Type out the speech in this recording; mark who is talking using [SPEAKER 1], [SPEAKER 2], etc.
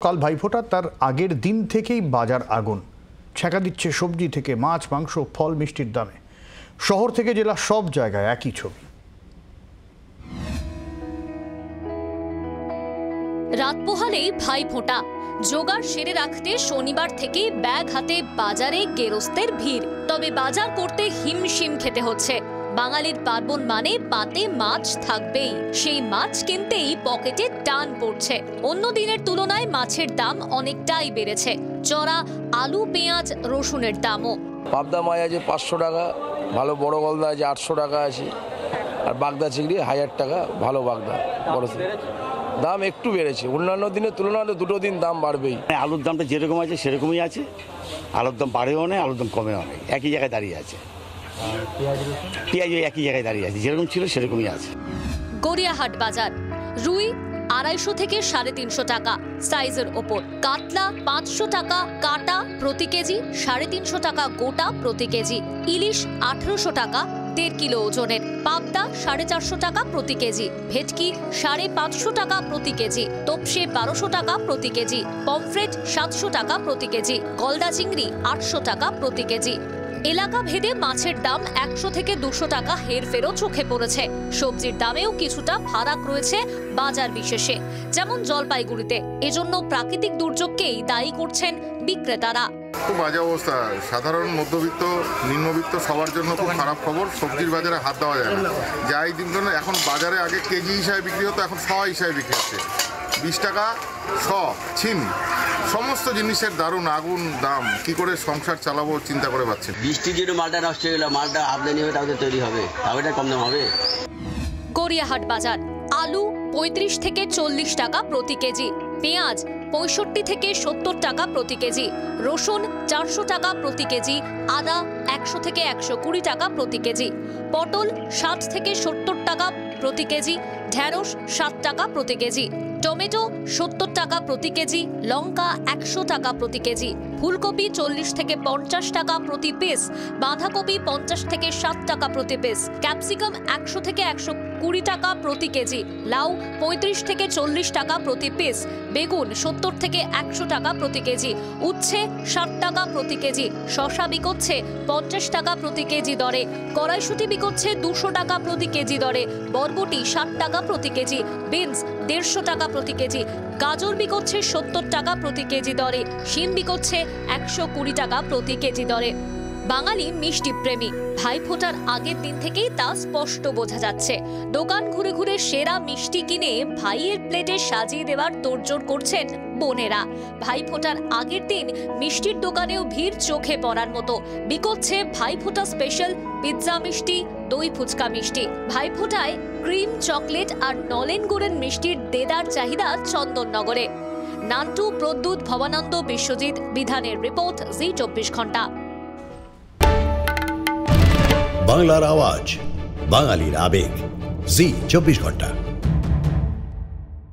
[SPEAKER 1] কাল ভাইফোঁটা, তার আগের দিন থেকেই বাজার আগুন। ছ্যাঁকা দিচ্ছে সবজি থেকে মাছ, মাংস, ফল, মিষ্টির দামে। শহর থেকে জেলা সব জায়গায় একই ছবি।
[SPEAKER 2] রাত পোহালেই ভাইফোঁটা। জোগাড় সেরে রাখতে শনিবার থেকে ব্যাগ হাতে বাজারে গেরস্তের ভিড়। তবে বাজার করতে হিমশিম খেতে হচ্ছে। বাঙালির পার্বণ মানে পাতে মাছ থাকবেই। সেই মাছ কিনতেই পকেটে টান পড়ছে। অন্য দিনের তুলনায় মাছের দাম অনেকটাই বেড়েছে। চড়া আলু, পেঁয়াজ, রসুনের দামও।
[SPEAKER 3] পাবদা মাছ আছে 500 টাকা, ভালো বড় গলদা আছে 800 টাকা আছে, আর বাগদা চিংড়ি 1000 টাকা, ভালো বাগদা বড়। দাম একটু বেড়েছে, অন্যান্য দিনের তুলনায় দুটো দিন দাম বাড়বেই।
[SPEAKER 4] আলুর দামটা যেরকম আছে সেরকমই আছে, আলুর দাম বাড়েও নেই, আলুর দাম কমেও নেই, একই জায়গায় দাঁড়িয়ে আছে। পেঁয়াজ একই জায়গায় দাঁড়িয়ে আছে, যেরকম ছিল সেরকমই আছে।
[SPEAKER 2] গড়িয়াহাট বাজার। রুই 250 থেকে 350 টাকা সাইজের ওপর। কাতলা 500 টাকা কাটা প্রতি কেজি, 350 টাকা গোটা প্রতি কেজি। ইলিশ 1800 টাকা 1.5 কিলো ওজনের। পাবদা 450 টাকা প্রতি কেজি। ভেটকি 550 টাকা প্রতি কেজি। তোপসে 1200 টাকা প্রতি কেজি। পমফ্রেট 700 টাকা প্রতি কেজি। গলদা চিংড়ি 800 টাকা প্রতি কেজি। এলাকা ভেদে মাছের দাম 100 থেকে 200 টাকা হেরফেরও চোখে পড়েছে। সবজির দামেও কিছুটা ফারাক রয়েছে বাজার বিশেষে, যেমন জলপাইগুড়িতে। এজন্য প্রাকৃতিক দুর্যোগকেই দায়ী করছেন বিক্রেতারা।
[SPEAKER 5] খুব বাজে অবস্থা। সাধারণ মধ্যবিত্ত, নিম্নবিত্ত সবার জন্য খুব খারাপ খবর। সবজির বাজারে হাত দেওয়া যায় না। যাই দিন জন্য এখন বাজারে আগে কেজি হিসাবে বিক্রি হতো, এখন শ হিসাবে বিক্রি হচ্ছে। 20 টাকা শ, ছিম। সমস্ত জিনিসের দারুণ আগুন দাম। কি করে সংসার চালাবো চিন্তা করে পাচ্ছি।
[SPEAKER 6] বৃষ্টির জন্য মালটা নষ্ট হয়ে গেল, মালটা আমদানি হবে তাহলে তৈরি হবে, তাহলে কম দাম হবে।
[SPEAKER 2] গড়িয়াহাট বাজার। আলু 35 থেকে 40 টাকা প্রতি কেজি। পেঁয়াজ 65 থেকে 70 টাকা প্রতি কেজি। রসুন 400 টাকা প্রতি কেজি। আদা 100 থেকে 120 টাকা প্রতি কেজি। পটল 60 থেকে 70 টাকা প্রতি কেজি। ঢেঁড়স 7 টাকা প্রতি কেজি। টমেটো 70 টাকা প্রতি কেজি। লঙ্কা 100 টাকা প্রতি কেজি। ফুলকপি 40 থেকে 50 টাকা প্রতি পিস। বাঁধাকপি 50 থেকে 60 টাকা প্রতি পিস। ক্যাপসিকাম 100 থেকে 120 টাকা প্রতি কেজি। লাউ 35 থেকে 40 টাকা প্রতি পিস। বেগুন 70 থেকে 100 টাকা প্রতি কেজি। উচ্ছে 60 টাকা প্রতি কেজি। শসা বিকোচ্ছে 50 টাকা প্রতি কেজি দরে। কড়াইশুঁটি বিকোচ্ছে 200 টাকা প্রতি কেজি দরে। বরবটি 60 টাকা প্রতি কেজি। বিনস 150 টাকা প্রতি কেজি। গাজর বিকোচ্ছে 70 টাকা প্রতি কেজি দরে। শিম বিকোচ্ছে 120 টাকা প্রতি কেজি দরে। বাঙালি মিষ্টি প্রেমী। ভাইফোঁটার আগের দিন থেকেই তা স্পষ্ট বোঝা যাচ্ছে। দোকান ঘুরে ঘুরে সেরা মিষ্টি কিনে ভাইয়ের প্লেটে সাজিয়ে দেওয়ার তোড়জোড় করছেন বোনেরা। ভাইফোঁটার আগের দিন মিষ্টির দোকানেও ভিড় চোখে পড়ার মতো। বিকোচ্ছে ভাইফোঁটা স্পেশাল পিৎজা মিষ্টি, দই ফুচকা মিষ্টি। ভাইফোঁটায় ক্রিম, চকলেট আর নলেন গুড়ের মিষ্টির দেদার চাহিদা চন্দননগরে। নান্টু, প্রদ্যুৎ, ভবানন্দ, বিশ্বজিৎ, বিধানের রিপোর্ট, জি 24 ঘন্টা।
[SPEAKER 7] বাংলার আওয়াজ, বাঙালির আবেগ, জি 24 ঘন্টা।